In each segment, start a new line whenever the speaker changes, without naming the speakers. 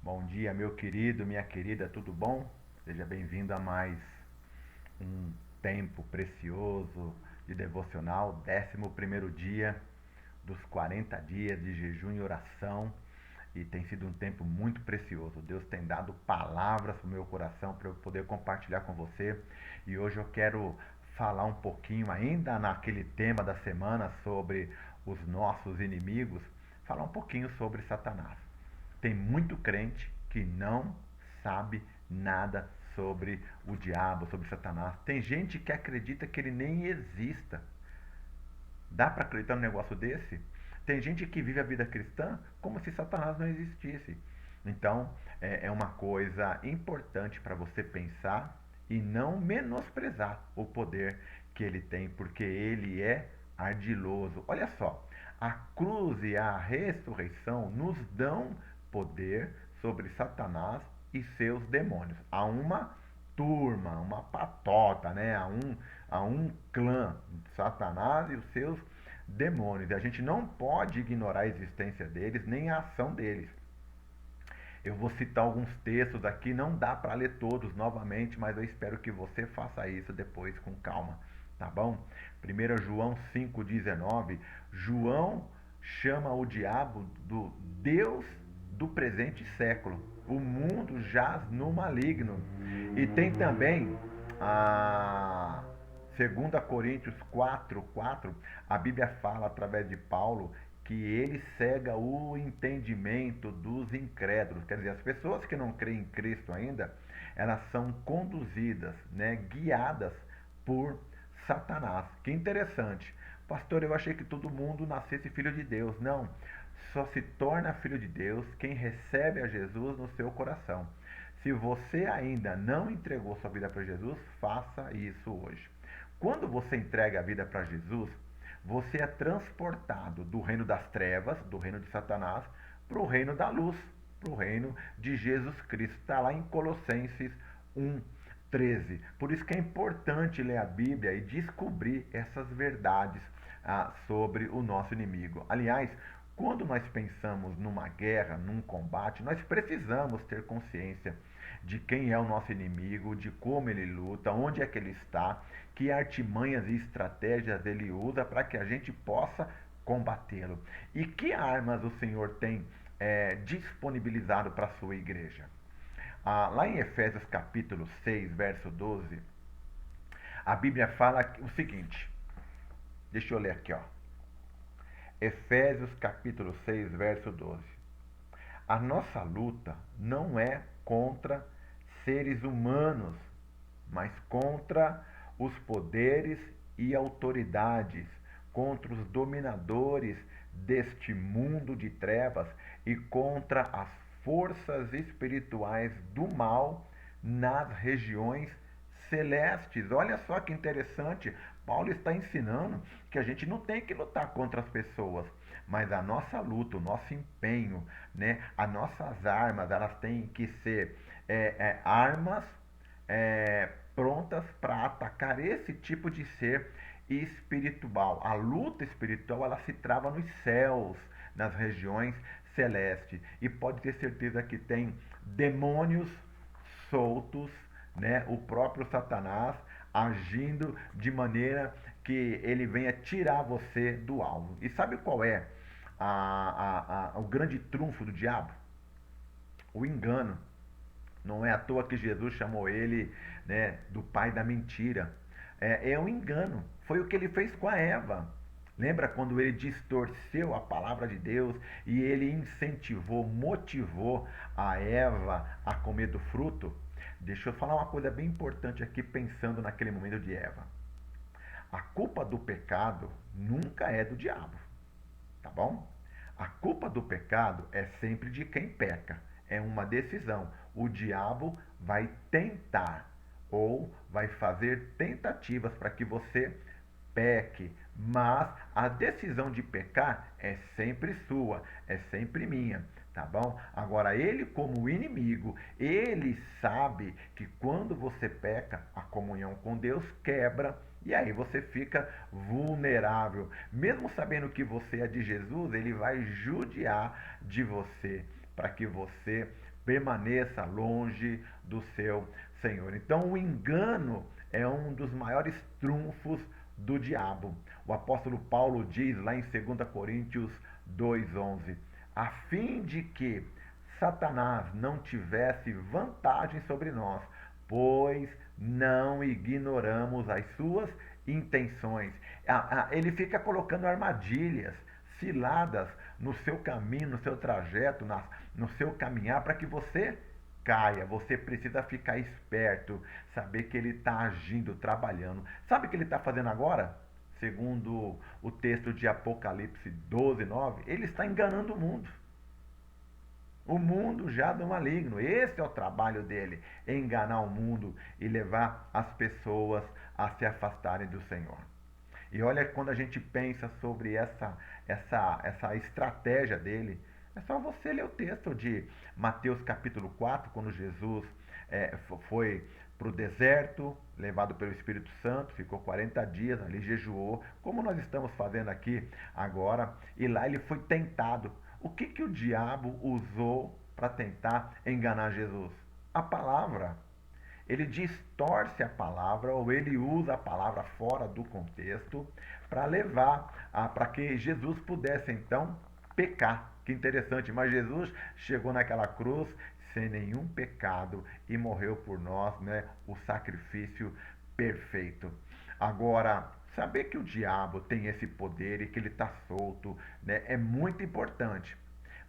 Bom dia, meu querido, minha querida, tudo bom? Seja bem-vindo a mais um tempo precioso de devocional, 11º dia dos 40 dias de jejum e oração. E tem sido um tempo muito precioso. Deus tem dado palavras para o meu coração para eu poder compartilhar com você. E hoje eu quero falar um pouquinho, ainda naquele tema da semana, sobre os nossos inimigos, falar um pouquinho sobre Satanás. Tem muito crente que não sabe nada sobre o diabo, sobre Satanás. Tem gente que acredita que ele nem exista. Dá para acreditar num negócio desse? Tem gente que vive a vida cristã como se Satanás não existisse. Então, é uma coisa importante para você pensar e não menosprezar o poder que ele tem, porque ele é ardiloso. Olha só, a cruz e a ressurreição nos dão poder sobre Satanás e seus demônios. Há uma turma, uma patota, né? Há um clã, Satanás e os seus demônios. E a gente não pode ignorar a existência deles, nem a ação deles. Eu vou citar alguns textos aqui, não dá para ler todos novamente, mas eu espero que você faça isso depois com calma, tá bom? 1 João 5,19, João chama o diabo do Deus do presente século. O mundo jaz no maligno. E tem também a 2 Coríntios 4:4, a Bíblia fala através de Paulo que ele cega o entendimento dos incrédulos. Quer dizer, as pessoas que não creem em Cristo ainda, elas são conduzidas, né, guiadas por Satanás. Que interessante. Pastor, eu achei que todo mundo nascesse filho de Deus. Não. Só se torna filho de Deus quem recebe a Jesus no seu coração. Se você ainda não entregou sua vida para Jesus, faça isso hoje. Quando você entrega a vida para Jesus, você é transportado do reino das trevas, do reino de Satanás, para o reino da luz, para o reino de Jesus Cristo. Está lá em Colossenses 1:13. Por isso que é importante ler a Bíblia e descobrir essas verdades sobre o nosso inimigo. Aliás, quando nós pensamos numa guerra, num combate, nós precisamos ter consciência de quem é o nosso inimigo, de como ele luta, onde é que ele está, que artimanhas e estratégias ele usa para que a gente possa combatê-lo. E que armas o Senhor tem disponibilizado para a sua igreja? Lá em Efésios capítulo 6, verso 12, a Bíblia fala o seguinte, deixa eu ler aqui, ó. Efésios capítulo 6, verso 12. A nossa luta não é contra seres humanos, mas contra os poderes e autoridades, contra os dominadores deste mundo de trevas e contra as forças espirituais do mal nas regiões celestes. Olha só que interessante, Paulo está ensinando que a gente não tem que lutar contra as pessoas, mas a nossa luta, o nosso empenho, né, as nossas armas, elas têm que ser armas prontas para atacar esse tipo de ser espiritual. A luta espiritual, ela se trava nos céus, nas regiões celestes, e pode ter certeza que tem demônios soltos, né? O próprio Satanás agindo de maneira que ele venha tirar você do alvo. E sabe qual é o grande trunfo do diabo? O engano. Não é à toa que Jesus chamou ele, né, do pai da mentira. É um engano. Foi o que ele fez com a Eva. Lembra quando ele distorceu a palavra de Deus e ele incentivou, motivou a Eva a comer do fruto? Deixa eu falar uma coisa bem importante aqui, pensando naquele momento de Eva. A culpa do pecado nunca é do diabo, tá bom? A culpa do pecado é sempre de quem peca. É uma decisão. O diabo vai tentar ou vai fazer tentativas para que você peque, mas a decisão de pecar é sempre sua, é sempre minha, tá bom? Agora, ele como inimigo, ele sabe que quando você peca, a comunhão com Deus quebra e aí você fica vulnerável. Mesmo sabendo que você é de Jesus, ele vai judiar de você para que você permaneça longe do seu Senhor. Então, o engano é um dos maiores trunfos do diabo. O apóstolo Paulo diz lá em 2 Coríntios 2:11, a fim de que Satanás não tivesse vantagem sobre nós, pois não ignoramos as suas intenções. Ele fica colocando armadilhas, ciladas no seu caminho, no seu trajeto, no seu caminhar, para que você caia. Você precisa ficar esperto, saber que ele está agindo, trabalhando. Sabe o que ele está fazendo agora? Segundo o texto de Apocalipse 12:9, ele está enganando o mundo. O mundo já do maligno. Esse é o trabalho dele, enganar o mundo e levar as pessoas a se afastarem do Senhor. E olha, quando a gente pensa sobre essa estratégia dele, é só você ler o texto de Mateus capítulo 4, quando Jesus foi para o deserto, levado pelo Espírito Santo, ficou 40 dias ali, jejuou, como nós estamos fazendo aqui agora, e lá ele foi tentado. O que o diabo usou para tentar enganar Jesus? A palavra. Ele distorce a palavra ou ele usa a palavra fora do contexto para levar para que Jesus pudesse então pecar. Que interessante, mas Jesus chegou naquela cruz sem nenhum pecado e morreu por nós, né? O sacrifício perfeito. Agora, saber que o diabo tem esse poder e que ele está solto, né, é muito importante.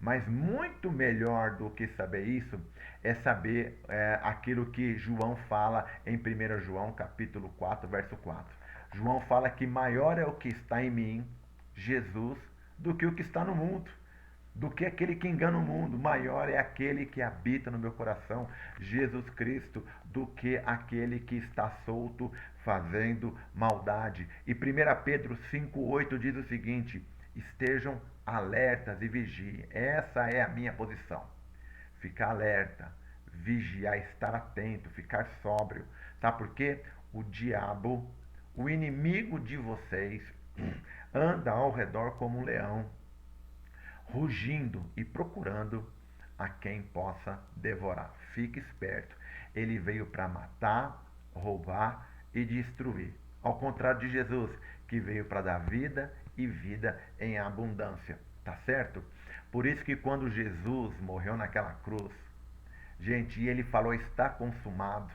Mas muito melhor do que saber isso é saber aquilo que João fala em 1 João capítulo 4, verso 4. João fala que maior é o que está em mim, Jesus, do que o que está no mundo. Do que aquele que engana o mundo, maior é aquele que habita no meu coração, Jesus Cristo, do que aquele que está solto fazendo maldade. E 1 Pedro 5,8 diz o seguinte: estejam alertas e vigiem. Essa é a minha posição. Ficar alerta, vigiar, estar atento, ficar sóbrio. Sabe por quê? O diabo, o inimigo de vocês, anda ao redor como um leão, rugindo e procurando a quem possa devorar. Fique esperto. Ele veio para matar, roubar e destruir. Ao contrário de Jesus, que veio para dar vida e vida em abundância. Tá certo? Por isso que quando Jesus morreu naquela cruz, gente, e ele falou, está consumado,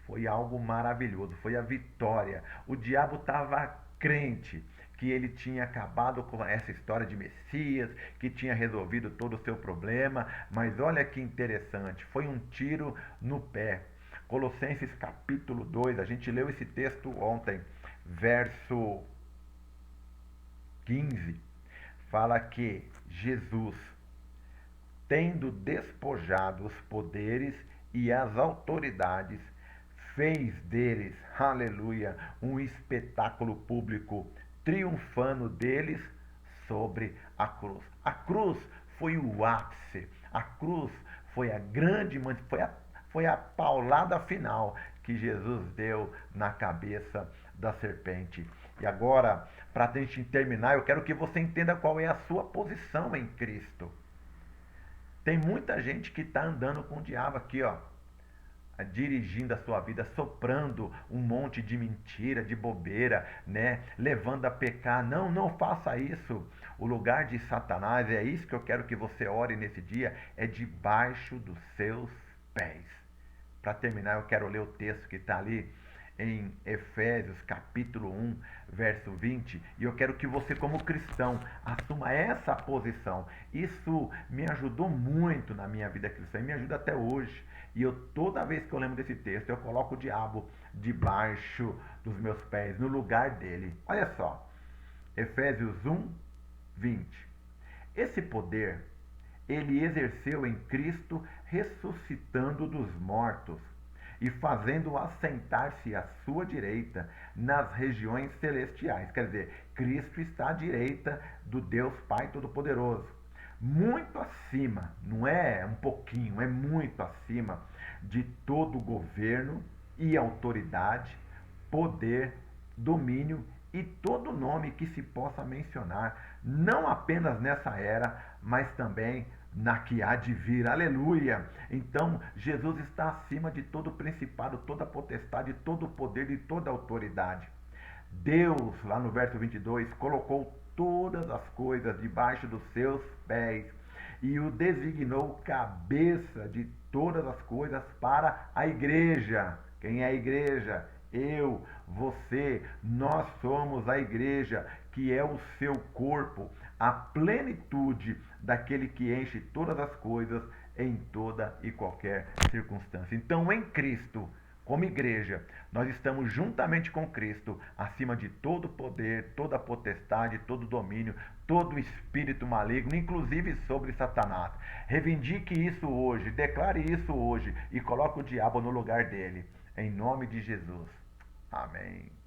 foi algo maravilhoso, foi a vitória. O diabo estava crente que ele tinha acabado com essa história de Messias, que tinha resolvido todo o seu problema, mas olha que interessante, foi um tiro no pé. Colossenses capítulo 2, a gente leu esse texto ontem, verso 15, fala que Jesus, tendo despojado os poderes e as autoridades, fez deles, aleluia, um espetáculo público, triunfando deles sobre a cruz. A cruz foi o ápice, a cruz foi a grande, foi a paulada final que Jesus deu na cabeça da serpente. E agora, para a gente terminar, eu quero que você entenda qual é a sua posição em Cristo. Tem muita gente que está andando com o diabo aqui, ó, dirigindo a sua vida, soprando um monte de mentira, de bobeira, né? Levando a pecar. Não, não faça isso. O lugar de Satanás, é isso que eu quero que você ore nesse dia, é debaixo dos seus pés. Para terminar, eu quero ler o texto que está ali em Efésios capítulo 1, verso 20, e eu quero que você, como cristão, assuma essa posição. Isso me ajudou muito na minha vida cristã e me ajuda até hoje. E toda vez que eu lembro desse texto, eu coloco o diabo debaixo dos meus pés, no lugar dele. Olha só, Efésios 1, 20. Esse poder ele exerceu em Cristo, ressuscitando dos mortos e fazendo-o assentar-se à sua direita nas regiões celestiais. Quer dizer, Cristo está à direita do Deus Pai Todo-Poderoso. Muito acima, não é um pouquinho, é muito acima de todo governo e autoridade, poder, domínio e todo nome que se possa mencionar, não apenas nessa era, mas também na que há de vir, aleluia. Então, Jesus está acima de todo principado, toda potestade, todo poder e toda autoridade. Deus, lá no verso 22, colocou todas as coisas debaixo dos seus pés e o designou cabeça de todas as coisas para a igreja. Quem é a igreja? Eu, você, nós somos a igreja, que é o seu corpo, a plenitude daquele que enche todas as coisas em toda e qualquer circunstância. Então, em Cristo, como igreja, nós estamos juntamente com Cristo, acima de todo poder, toda potestade, todo domínio, todo espírito maligno, inclusive sobre Satanás. Reivindique isso hoje, declare isso hoje e coloque o diabo no lugar dele. Em nome de Jesus. Amém.